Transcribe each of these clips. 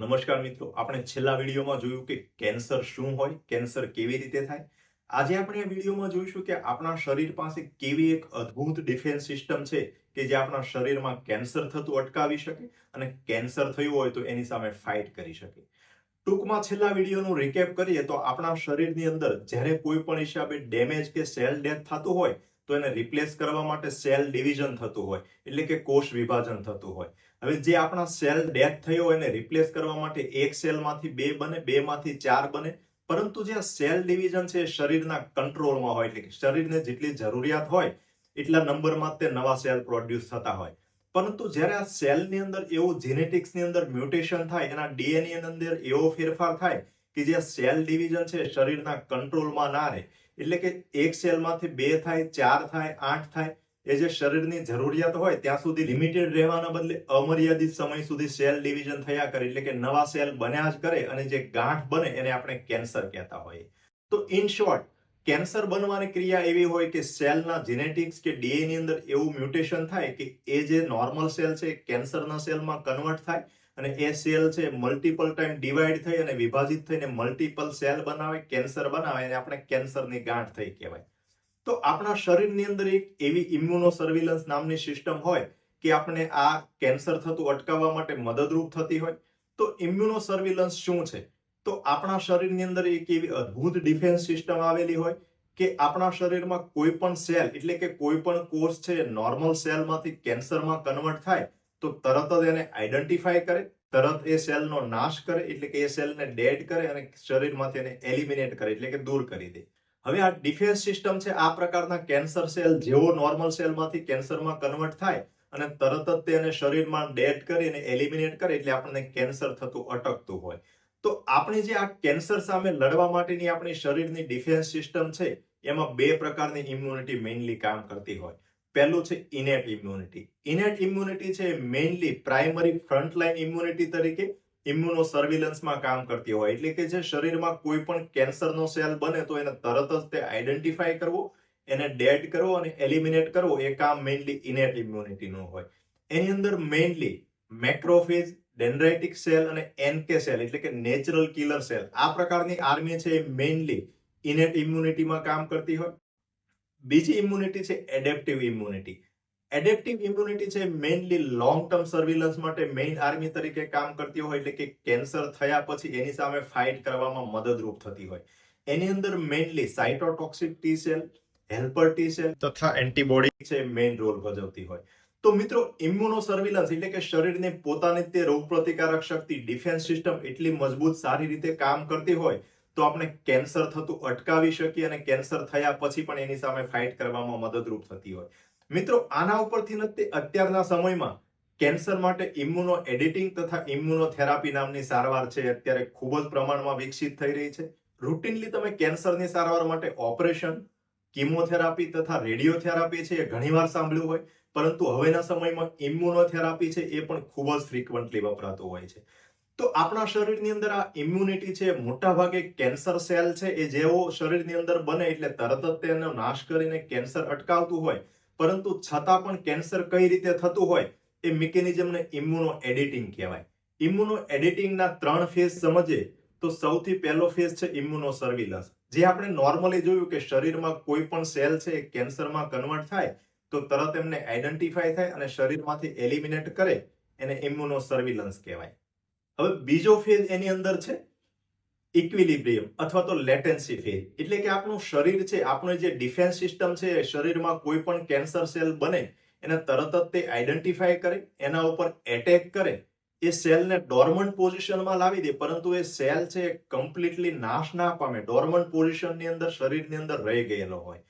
નમસ્કાર મિત્રો, આપણે છેલ્લા વિડીયોમાં જોયું કે કેન્સર શું હોય, કેન્સર કેવી રીતે થાય. આજે આપણે આ વિડીયોમાં જોઈશું કે આપણા શરીર પાસે કેવી એક અદ્ભુત ડિફેન્સ સિસ્ટમ છે કે જે આપણા શરીરમાં કેન્સર થતું અટકાવી શકે અને કેન્સર થયું હોય તો એની સામે ફાઇટ કરી શકે. ટૂંકમાં છેલ્લા વિડીયોનું રિકેપ કરીએ તો આપણા શરીરની અંદર જ્યારે કોઈ પણ હિસાબે ડેમેજ કે સેલ ડેથ થતું હોય તો એને રિપ્લેસ કરવા માટે સેલ ડિવિઝન થતું હોય, એટલે કે કોષ વિભાજન થતું હોય. હવે જે આપણા સેલ ડેથ થયો હોય એને રિપ્લેસ કરવા માટે એક સેલમાંથી બે બને, બે માંથી ચાર બને. પરંતુ જે સેલ ડિવિઝન છે એ શરીરના કંટ્રોલમાં હોય, એટલે કે શરીરને જેટલી જરૂરિયાત હોય એટલા નંબરમાં તે નવા સેલ પ્રોડ્યુસ થતા હોય. પરંતુ જ્યારે આ સેલની અંદર એવું જેનેટિક્સની અંદર મ્યુટેશન થાય, એના ડીએનએ ની અંદર એવો ફેરફાર થાય કે જે સેલ ડિવિઝન છે શરીરના કંટ્રોલમાં ના રહે, એટલે કે એક સેલમાંથી બે થાય, ચાર થાય, આઠ થાય, એ જે શરીરની જરૂરિયાત હોય ત્યાં સુધી લિમિટેડ રહેવાના બદલે અમર્યાદિત સમય સુધી સેલ ડિવિઝન થયા કરે, એટલે કે નવા સેલ બન્યા જ કરે અને જે ગાંઠ બને એને આપણે કેન્સર કહેતા હોઈએ. તો ઇન શોર્ટ, કેન્સર બનવાની ક્રિયા એવી હોય કે સેલના જેનેટિક્સ કે ડીએનએ ની અંદર એવું મ્યુટેશન થાય કે એ જે નોર્મલ સેલ છે કેન્સરના સેલમાં કન્વર્ટ થાય અને એ સેલ છે મલ્ટિપલ ટાઈમ ડિવાઈડ થઈ અને વિભાજિત થઈને મલ્ટિપલ સેલ બનાવે, કેન્સર બનાવે અને આપણે કેન્સરની ગાંઠ થઈ કહેવાય. તો આપણા શરીરની અંદર એક એવી ઇમ્યુનો સર્વિલન્સ નામની સિસ્ટમ હોય કે આપણે આ કેન્સર થતું અટકાવવા માટે મદદરૂપ થતી હોય. તો ઇમ્યુનો સર્વિલન્સ શું છે? તો આપણા શરીરની અંદર એક એવી અદ્ભુત ડિફેન્સ સિસ્ટમ આવેલી હોય કે આપણા શરીરમાં કોઈ પણ સેલ, એટલે કે કોઈ પણ કોષ છે નોર્મલ સેલમાંથી કેન્સરમાં કન્વર્ટ થાય તો તરત જ એને આઈડેન્ટિફાય કરે, તરત એ સેલનો નાશ કરે, એટલે કે એ સેલને ડેડ કરે અને શરીરમાંથી એને એલિમિનેટ કરે, એટલે કે દૂર કરી દે. હવે આ ડિફેન્સ સિસ્ટમ છે આ પ્રકારના કેન્સર સેલ જેવો નોર્મલ સેલમાંથી કેન્સરમાં કન્વર્ટ થાય અને તરત જ તેને શરીરમાં ડેડ કરી અને એલિમિનેટ કરે, એટલે આપણને કેન્સર થતું અટકતું હોય. તો આપણે જે આ કેન્સર સામે લડવા માટેની આપણી શરીરની ડિફેન્સ સિસ્ટમ છે એમાં બે પ્રકારની ઇમ્યુનિટી મેઇનલી કામ કરતી હોય. પહેલું છે ઇનેટ ઇમ્યુનિટી. ઇનેટ ઇમ્યુનિટી છે મેઇનલી પ્રાઇમરી ફ્રન્ટલાઇન ઇમ્યુનિટી તરીકે ઇમ્યુનો સર્વિલન્સમાં કામ કરતી હોય, એટલે કે જે શરીરમાં કોઈ પણ કેન્સરનો સેલ બને તો એને તરત જ તે આઈડેન્ટિફાય કરવો, એને ડેડ કરવો અને એલિમિનેટ કરવો, એ કામ મેઇનલી ઇનેટ ઇમ્યુનિટીનું હોય. એની અંદર મેઇનલી મેક્રોફેજ, ડેન્ડ્રાઇટિક સેલ અને એનકે સેલ, એટલે કે નેચરલ કિલર સેલ, આ પ્રકારની આર્મી છે એ મેઇનલી ઇનેટ ઇમ્યુનિટીમાં કામ કરતી હોય. બીજી ઇમ્યુનિટી છે એડેપ્ટિવ ઇમ્યુનિટી. એડેપ્ટિવ ઇમ્યુનિટી છે મેઇનલી લોંગ ટર્મ સર્વિલન્સ માટે મેઇન આર્મી તરીકે કામ કરતી હોય, એટલે કે કેન્સર થયા પછી એની સામે ફાઇટ કરવામાં મદદરૂપ થતી હોય. એની અંદર mainly cytotoxic T cell, helper T cell તથા એન્ટીબોડી છે મેઇન રોલ ભજવતી હોય. તો મિત્રો, ઇમ્યુનો સર્વિલન્સ એટલે કે શરીરની પોતાની તે રોગ પ્રતિકારક શક્તિ, ડિફેન્સ સિસ્ટમ એટલી મજબૂત સારી રીતે કામ કરતી હોય તો આપણે કેન્સર થતું અટકાવી શકીએ અને કેન્સર થયા પછી પણ એની સામે ફાઇટ કરવામાં મદદરૂપ થતી હોય. મિત્રો, આના ઉપરથી નથી અત્યારના સમયમાં કેન્સર માટે ઇમ્યુનો એડિટિંગ તથા ઇમ્યુનોથેરાપી નામની સારવાર છે અત્યારે ખૂબ જ પ્રમાણમાં વિકસિત થઈ રહી છે. રૂટીનલી તમે કેન્સરની સારવાર માટે ઓપરેશન, કિમોથેરાપી તથા રેડિયોથેરાપી છે એ ઘણીવાર સાંભળ્યું હોય, પરંતુ હવેના સમયમાં ઇમ્યુનોથેરાપી છે એ પણ ખૂબ જ ફ્રીક્વન્ટલી વપરાતું હોય છે. તો આપણા શરીરની અંદર આ ઇમ્યુનિટી છે મોટા ભાગે કેન્સર સેલ છે એ જેવો શરીરની અંદર બને એટલે તરત જ તેનો નાશ કરીને કેન્સર અટકાવતું હોય, પરંતુ છતાં પણ કેન્સર કઈ રીતે થતું હોય એ મિકેનિઝમને ઇમ્યુનો એડિટિંગ કહેવાય. ઇમ્યુનો એડિટિંગના 3 ફેઝ સમજીએ તો સૌથી પહેલો ફેઝ છે ઇમ્યુનો સર્વિલન્સ. જે આપણે નોર્મલી જોયું કે શરીરમાં કોઈ પણ સેલ છે કેન્સરમાં કન્વર્ટ થાય તો તરત એમને આઈડેન્ટિફાય થાય અને શરીરમાંથી એલિમિનેટ કરે, એને ઇમ્યુનો સર્વિલન્સ કહેવાય. હવે બીજો ફેઝ એની અંદર છે ઇક્વિલિબ્રિયમ અથવા તો લેટેન્સી ફેઝ, એટલે કે આપણું શરીર છે, આપણું જે ડિફેન્સ સિસ્ટમ છે, શરીરમાં કોઈ પણ કેન્સર સેલ બને એને તરત જ તે આઈડેન્ટિફાય કરે, એના ઉપર એટેક કરે, એ સેલને ડોર્મન્ટ પોઝિશનમાં લાવી દે, પરંતુ એ સેલ છે કમ્પ્લીટલી નાશ ના પામે, ડોર્મન્ટ પોઝિશનની અંદર શરીરની અંદર રહી ગયેલો હોય.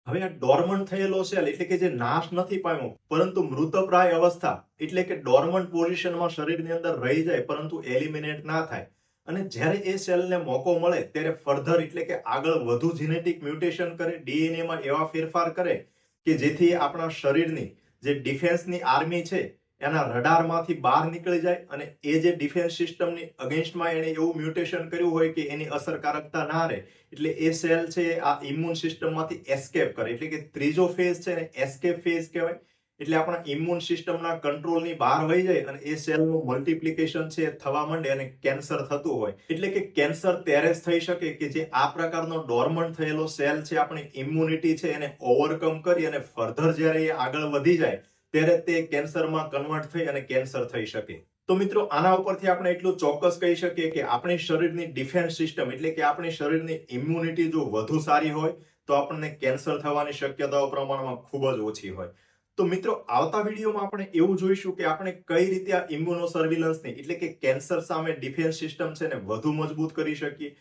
હવે આ ડોર્મન્ટ થયેલો સેલ એટલે કે જે નાશ નથી પામ્યો પરંતુ મૃતપ્રાય અવસ્થા, એટલે કે ડોર્મન્ટ પોઝિશનમાં શરીરની અંદર રહી જાય પરંતુ એલિમિનેટ ના થાય, અને જ્યારે એ સેલને મોકો મળે ત્યારે ફર્ધર એટલે કે આગળ વધુ જેનેટિક મ્યુટેશન કરે, ડીએનએ માં એવા ફેરફાર કરે કે જેથી આપણા શરીરની જે ડિફેન્સની આર્મી છે એના રડારમાંથી બહાર નીકળી જાય અને એ જે ડિફેન્સ સિસ્ટમની અગેન્સ્ટમાં એને એવું મ્યુટેશન કર્યું હોય કે એની અસરકારકતા ના રહે, એટલે એ સેલ છે આ ઇમ્યુન સિસ્ટમમાંથી એસ્કેપ કરે, એટલે કે ત્રીજો ફેઝ છે ને એસ્કેપ ફેઝ કહેવાય. એટલે આપણા ઇમ્યુન સિસ્ટમના કંટ્રોલની બહાર વહી જાય અને એ સેલનું મલ્ટિપ્લિકેશન છે એ થવા માંડે અને કેન્સર થતું હોય. એટલે કે કેન્સર ત્યારે જ થઈ શકે કે જે આ પ્રકારનો ડોર્મન્ટ થયેલો સેલ છે, આપણી ઇમ્યુનિટી છે એને ઓવરકમ કરી અને ફર્ધર જ્યારે એ આગળ વધી જાય ત્યારે તે કેન્સરમાં કન્વર્ટ થઈ અને કેન્સર થઈ શકે. તો મિત્રો, આના ઉપરથી આપણે એટલું ચોક્કસ કહી શકીએ કે આપણી શરીરની ડિફેન્સ સિસ્ટમ એટલે કે આપણી શરીરની ઇમ્યુનિટી જો વધુ સારી હોય તો આપણને કેન્સર થવાની શક્યતાઓ પ્રમાણમાં ખૂબ જ ઓછી હોય. તો મિત્રો, આવતા વિડીયોમાં આપણે એવું જોઈશું કે આપણે કઈ રીતે આ ઇમ્યુનો સર્વિલન્સની એટલે કે કેન્સર સામે ડિફેન્સ સિસ્ટમ છે ને વધુ મજબૂત કરી શકીએ,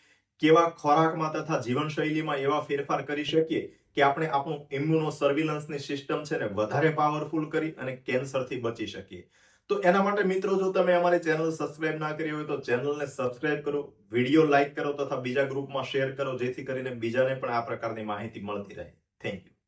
કેવા ખોરાકમાં તથા જીવનશૈલીમાં એવા ફેરફાર કરી શકીએ કે આપણે આપણું ઇમ્યુનો સર્વિલન્સની સિસ્ટમ છે ને વધારે પાવરફુલ કરી અને કેન્સરથી બચી શકીએ. તો એના માટે મિત્રો, જો તમે અમારી ચેનલ સબસ્ક્રાઇબ ના કરી હોય તો ચેનલને સબસ્ક્રાઇબ કરો, વિડીયો લાઈક કરો તથા બીજા ગ્રુપમાં શેર કરો, જેથી કરીને બીજાને પણ આ પ્રકારની માહિતી મળતી રહે. Thank you.